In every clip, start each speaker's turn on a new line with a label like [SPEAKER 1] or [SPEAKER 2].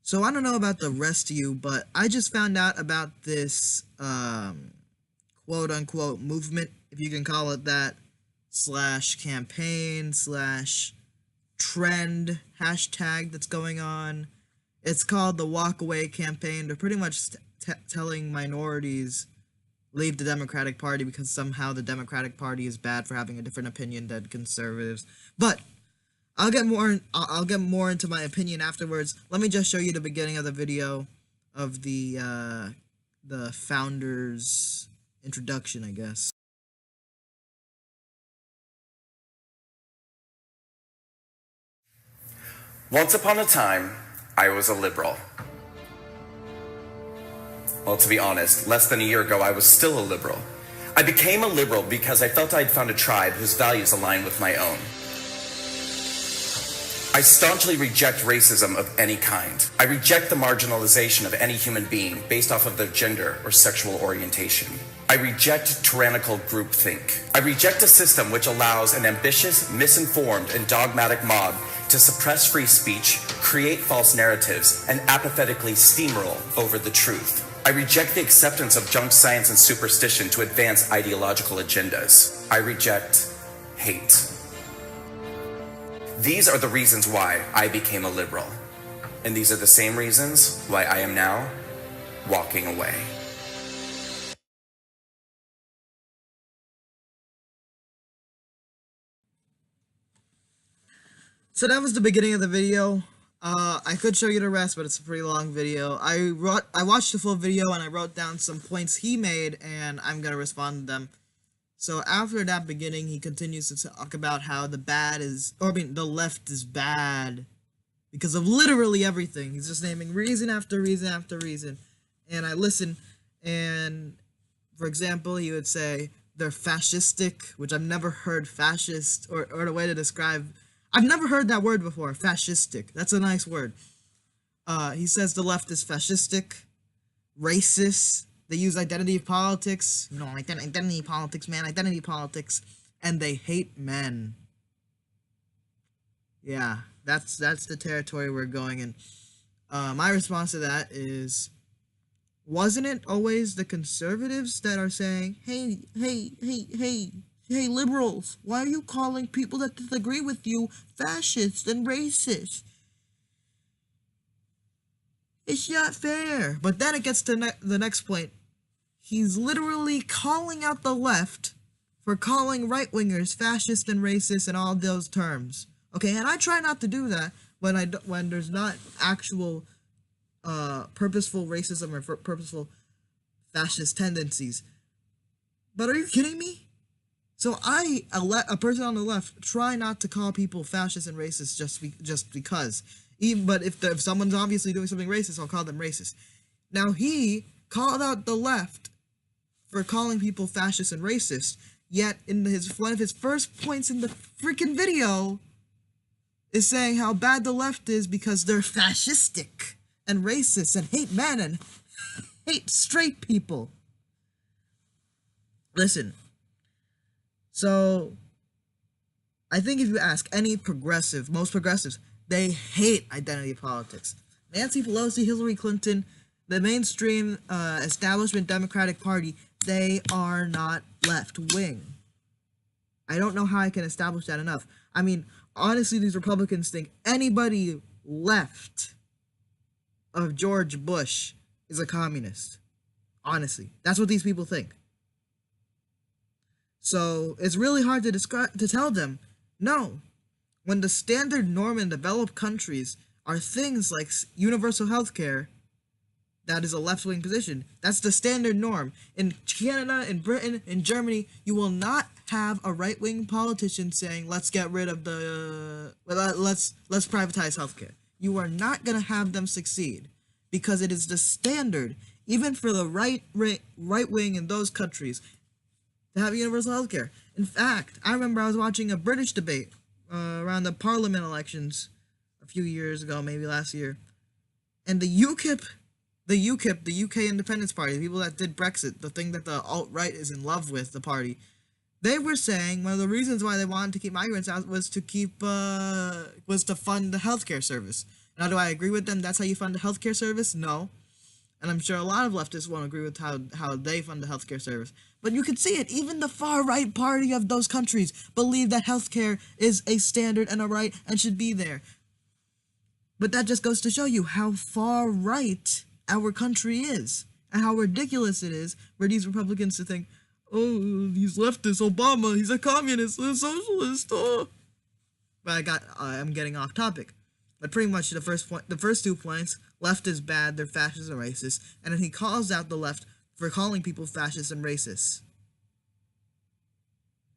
[SPEAKER 1] So I don't know about the rest of you, but I just found out about this quote unquote movement, if you can call it that, slash campaign slash trend hashtag that's going on. It's called the Walk Away campaign. They're pretty much telling minorities leave the Democratic Party because somehow the Democratic Party is bad for having a different opinion than conservatives. But I'll get more into my opinion afterwards. Let me just show you the beginning of the video of the founders introduction, I guess.
[SPEAKER 2] Once upon a time, I was a liberal. Well, to be honest, less than a year ago, I was still a liberal. I became a liberal because I felt I'd found a tribe whose values aligned with my own. I staunchly reject racism of any kind. I reject the marginalization of any human being based off of their gender or sexual orientation. I reject tyrannical groupthink. I reject a system which allows an ambitious, misinformed, and dogmatic mob to suppress free speech, create false narratives, and apathetically steamroll over the truth. I reject the acceptance of junk science and superstition to advance ideological agendas. I reject hate. These are the reasons why I became a liberal. And these are the same reasons why I am now walking away.
[SPEAKER 1] So that was the beginning of the video. I could show you the rest, but it's a pretty long video. I watched the full video and I wrote down some points he made, and I'm gonna respond to them. So after that beginning, he continues to talk about how the left is bad because of literally everything. He's just naming reason after reason after reason. And I listen, and for example, he would say they're fascistic, which I've never heard fascist, or the way to describe. I've never heard that word before, fascistic. That's a nice word. He says the left is fascistic, racist. They use identity politics. Identity politics, man. Identity politics. And they hate men. Yeah, that's the territory we're going in. My response to that is, wasn't it always the conservatives that are saying, hey, liberals, why are you calling people that disagree with you fascist and racist? It's not fair. But then it gets to the next point. He's literally calling out the left for calling right-wingers fascist and racist and all those terms. Okay, and I try not to do that when there's not actual purposeful racism or purposeful fascist tendencies. But are you kidding me? So a person on the left, try not to call people fascist and racist just because. But if someone's obviously doing something racist, I'll call them racist. Now he called out the left for calling people fascist and racist, yet in one of his first points in the freaking video is saying how bad the left is because they're fascistic and racist and hate men and hate straight people. Listen. So, I think if you ask any most progressives, they hate identity politics. Nancy Pelosi, Hillary Clinton, the mainstream establishment Democratic Party, they are not left-wing. I don't know how I can establish that enough. I mean, honestly, these Republicans think anybody left of George Bush is a communist. Honestly, that's what these people think. So it's really hard to tell them, no, when the standard norm in developed countries are things like universal health care, that is a left-wing position. That's the standard norm. In Canada, in Britain, in Germany, you will not have a right-wing politician saying, let's get rid of let's privatize healthcare. You are not going to have them succeed because it is the standard, even for the right wing in those countries, to have universal health care. In fact, I remember I was watching a British debate around the Parliament elections a few years ago, maybe last year, and the UKIP, the UK Independence Party, the people that did Brexit, the thing that the alt-right is in love with, the party, they were saying one of the reasons why they wanted to keep migrants out was to fund the healthcare service. Now, do I agree with them? That's how you fund the healthcare service? No. And I'm sure a lot of leftists won't agree with how they fund the healthcare service. But you can see it. Even the far-right party of those countries believe that healthcare is a standard and a right and should be there. But that just goes to show you how far right our country is and how ridiculous it is for these Republicans to think, oh, he's leftist, Obama, he's a communist, a socialist. Oh. But I'm getting off topic. But pretty much the first 2 points, left is bad, they're fascist and racist, and then he calls out the left for calling people fascist and racist.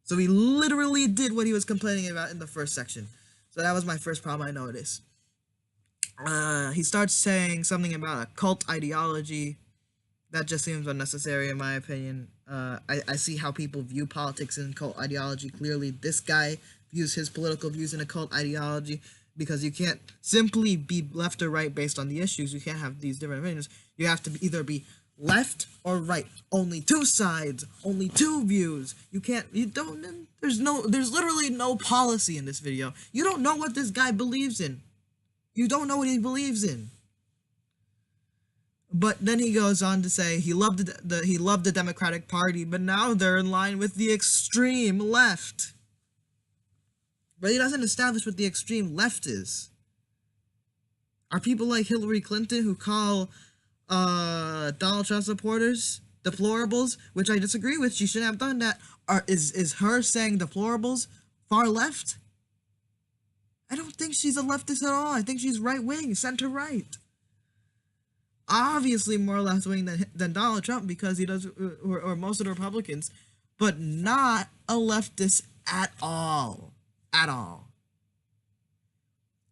[SPEAKER 1] So he literally did what he was complaining about in the first section. So that was my first problem I noticed. He starts saying something about a cult ideology. That just seems unnecessary in my opinion. I see how people view politics and cult ideology clearly. This guy views his political views in a cult ideology, because you can't simply be left or right based on the issues. You can't have these different opinions. You have to either be left or right. Only 2 sides, only 2 views. There's literally no policy in this video. You don't know what this guy believes in. You don't know what he believes in. But then he goes on to say he loved the Democratic Party, but now they're in line with the extreme left. But he doesn't establish what the extreme left is. Are people like Hillary Clinton, who call Donald Trump supporters deplorables, which I disagree with, she shouldn't have done that, is her saying deplorables far left? I don't think she's a leftist at all. I think she's right-wing, center-right. Obviously more left-wing than Donald Trump, because he does, or most of the Republicans, but not a leftist at all. At all.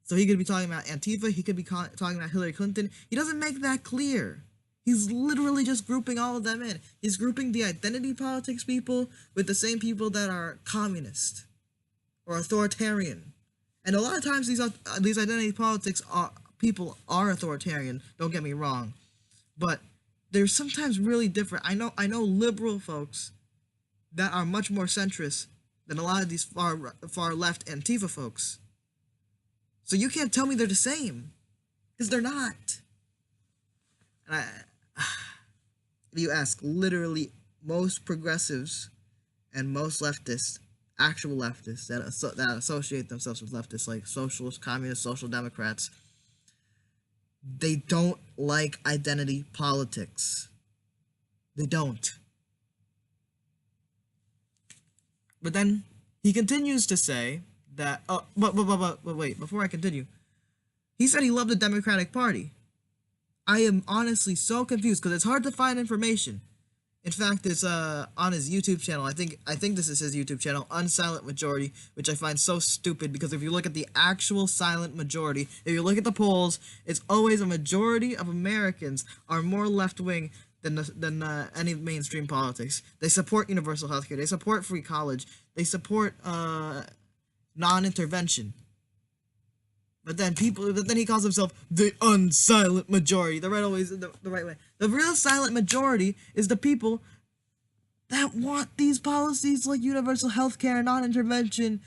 [SPEAKER 1] So he could be talking about Antifa, he could be talking about Hillary Clinton. He doesn't make that clear. He's literally just grouping all of them in. He's grouping the identity politics people with the same people that are communist or authoritarian. And a lot of times these identity politics people are authoritarian, don't get me wrong. But they're sometimes really different. I know liberal folks that are much more centrist than a lot of these far left Antifa folks. So you can't tell me they're the same, because they're not. And if you ask literally most progressives and most leftists, actual leftists that associate themselves with leftists, like socialists, communists, social democrats, they don't like identity politics. They don't. But then he continues to say that, but wait, before I continue, he said he loved the Democratic Party. I am honestly so confused, because it's hard to find information. In fact, it's on his YouTube channel. I think this is his YouTube channel, Unsilent Majority, which I find so stupid, because if you look at the actual silent majority, if you look at the polls, it's always a majority of Americans are more left-wing than any mainstream politics. They support universal healthcare. They support free college. They support non-intervention. But then he calls himself the unsilent majority. The right always the right way. The real silent majority is the people that want these policies like universal healthcare, non-intervention,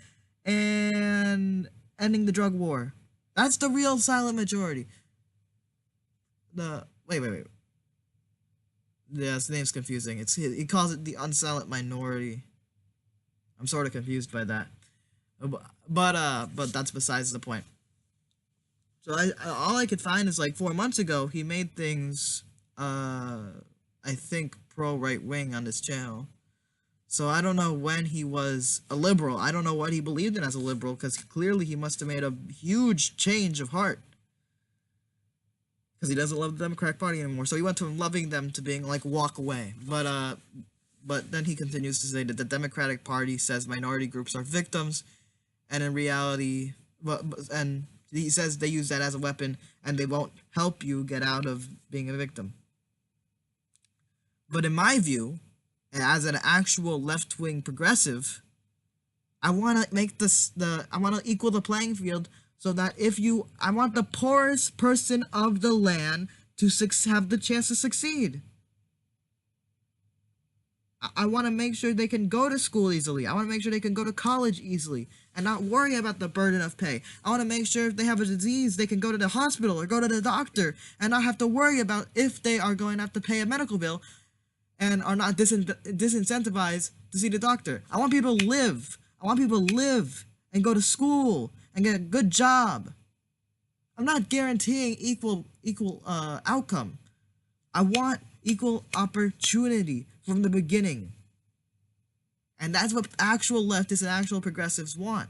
[SPEAKER 1] and ending the drug war. That's the real silent majority. Wait. Yeah, his name's confusing. He calls it the unsilent minority. I'm sort of confused by that. But that's besides the point. So all I could find is like 4 months ago he made things I think pro right wing on this channel. So I don't know when he was a liberal. I don't know what he believed in as a liberal, because clearly he must have made a huge change of heart. Because he doesn't love the Democratic Party anymore. So he went from loving them to being like, walk away. But then he continues to say that the Democratic Party says minority groups are victims, and in reality, and he says they use that as a weapon, and they won't help you get out of being a victim. But in my view, as an actual left-wing progressive, I want to make I want to equal the playing field, so that I want the poorest person of the land to have the chance to succeed. I want to make sure they can go to school easily. I want to make sure they can go to college easily and not worry about the burden of pay. I want to make sure if they have a disease, they can go to the hospital or go to the doctor and not have to worry about if they are going to have to pay a medical bill and are not disincentivized to see the doctor. I want people to live. I want people to live and go to school and get a good job. I'm not guaranteeing equal outcome. I want equal opportunity from the beginning. And that's what actual leftists and actual progressives want.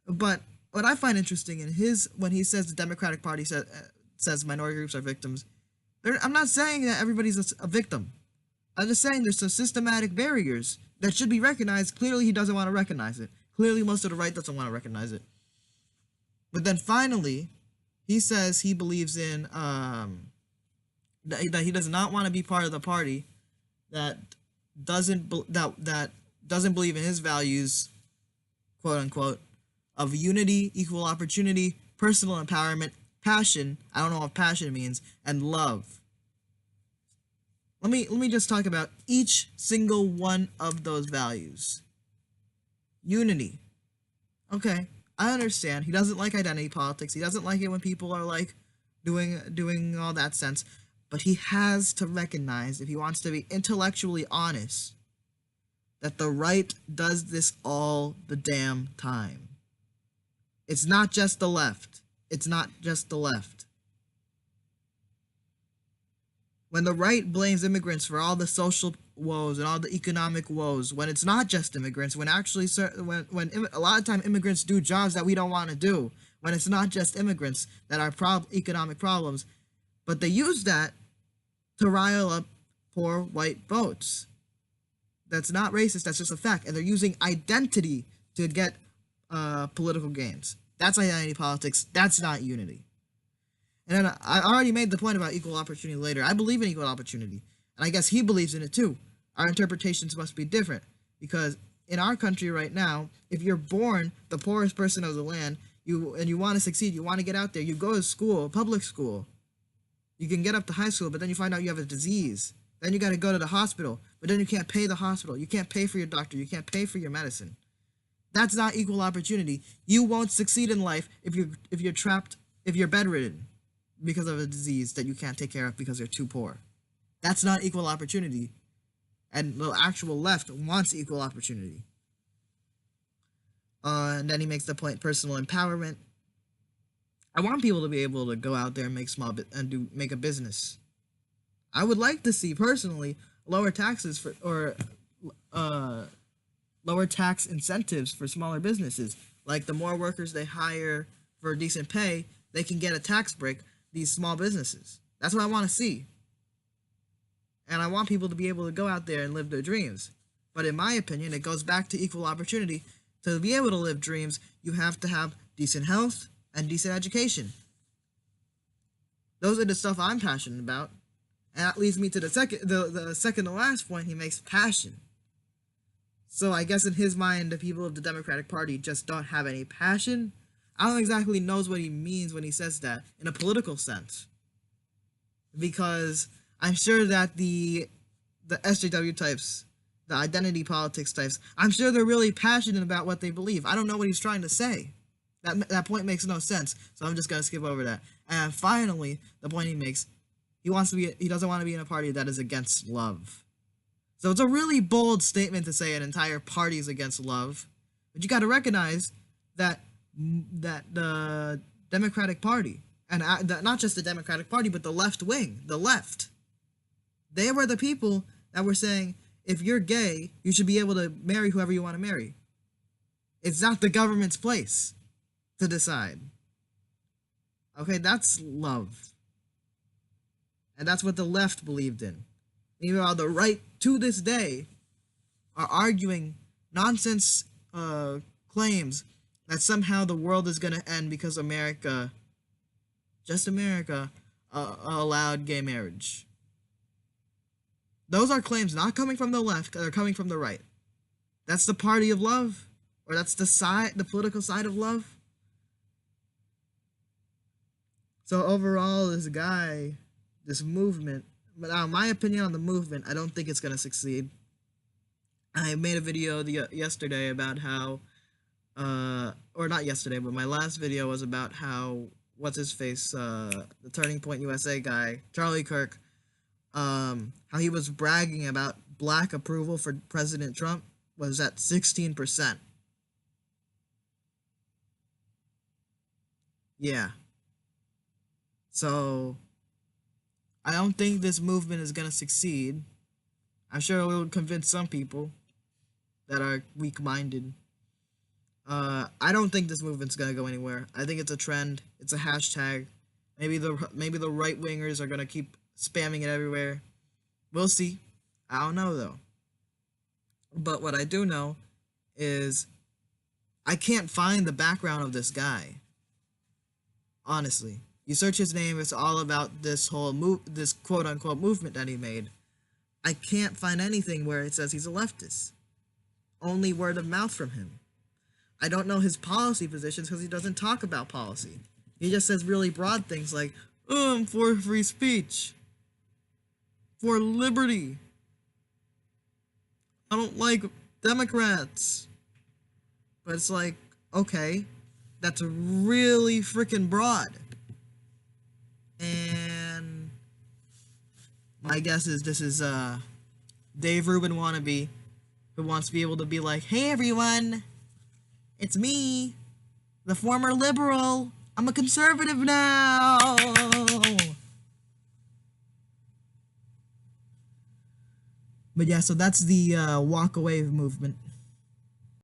[SPEAKER 1] But what I find interesting in when he says the Democratic Party says minority groups are victims, I'm not saying that everybody's a victim. I'm just saying there's some systematic barriers that should be recognized. Clearly, he doesn't want to recognize it. Clearly, most of the right doesn't want to recognize it. But then finally, he says he believes in that he does not want to be part of the party that doesn't believe in his values, quote unquote, of unity, equal opportunity, personal empowerment, passion. I don't know what passion means, and love. Let me just talk about each single one of those values. Unity. Okay, I understand. He doesn't like identity politics. He doesn't like it when people are like doing all that sense. But he has to recognize, if he wants to be intellectually honest, that the right does this all the damn time. It's not just the left. It's not just the left. When the right blames immigrants for all the social woes and all the economic woes, when it's not just immigrants, when actually when a lot of time immigrants do jobs that we don't want to do, when it's not just immigrants that are economic problems, but they use that to rile up poor white votes. That's not racist, that's just a fact. And they're using identity to get political gains. That's identity politics, that's not unity. And then I already made the point about equal opportunity later. I believe in equal opportunity, and I guess he believes in it too. Our interpretations must be different, because in our country right now, if you're born the poorest person of the land, you want to succeed, you want to get out there, you go to school, public school, you can get up to high school, but then you find out you have a disease. Then you got to go to the hospital, but then you can't pay the hospital. You can't pay for your doctor. You can't pay for your medicine. That's not equal opportunity. You won't succeed in life if you're bedridden because of a disease that you can't take care of because you're too poor. That's not equal opportunity. And the actual left wants equal opportunity. And then he makes the point, personal empowerment. I want people to be able to go out there and make a business. I would like to see personally lower taxes lower tax incentives for smaller businesses. Like the more workers they hire for decent pay, they can get a tax break. These small businesses. That's what I want to see. And I want people to be able to go out there and live their dreams. But in my opinion, it goes back to equal opportunity. To be able to live dreams, you have to have decent health and decent education. Those are the stuff I'm passionate about. And that leads me to the second to last point. He makes passion. So I guess in his mind, the people of the Democratic Party just don't have any passion. I don't exactly know what he means when he says that in a political sense. Because I'm sure that the SJW types, the identity politics types, I'm sure they're really passionate about what they believe. I don't know what he's trying to say. That point makes no sense, so I'm just going to skip over that. And finally, the point he makes, he doesn't want to be in a party that is against love. So it's a really bold statement to say an entire party is against love. But you got to recognize that the Democratic Party, and not just the Democratic Party, but the left wing, the left, they were the people that were saying, if you're gay, you should be able to marry whoever you want to marry. It's not the government's place to decide. Okay, that's love. And that's what the left believed in. Meanwhile, the right, to this day, are arguing nonsense claims that somehow the world is going to end because America, just America, allowed gay marriage. Those are claims not coming from the left, they're coming from the right. That's the party of love, or that's the political side of love. So overall, this movement But now, my opinion on the movement, I don't think it's gonna succeed. I made a video yesterday about how, or not yesterday, but my last video was about how what's his face, the Turning Point USA guy, Charlie Kirk, how he was bragging about black approval for President Trump was at 16%. Yeah. So I don't think this movement is gonna succeed. I'm sure it will convince some people that are weak-minded. I don't think this movement's gonna go anywhere. I think it's a trend. It's a hashtag. Maybe the right wingers are gonna keep spamming it everywhere. We'll see. I don't know though. But what I do know is I can't find the background of this guy. Honestly, you search his name, it's all about this whole this quote-unquote movement that he made. I can't find anything where it says he's a leftist. Only word of mouth from him. I don't know his policy positions because he doesn't talk about policy. He just says really broad things like, oh, I'm for free speech. For liberty. I don't like Democrats. But it's like, okay, that's really freaking broad. And my guess is this is Dave Rubin wannabe who wants to be able to be like, hey everyone, it's me, the former liberal. I'm a conservative now. But yeah, so that's the walk away movement.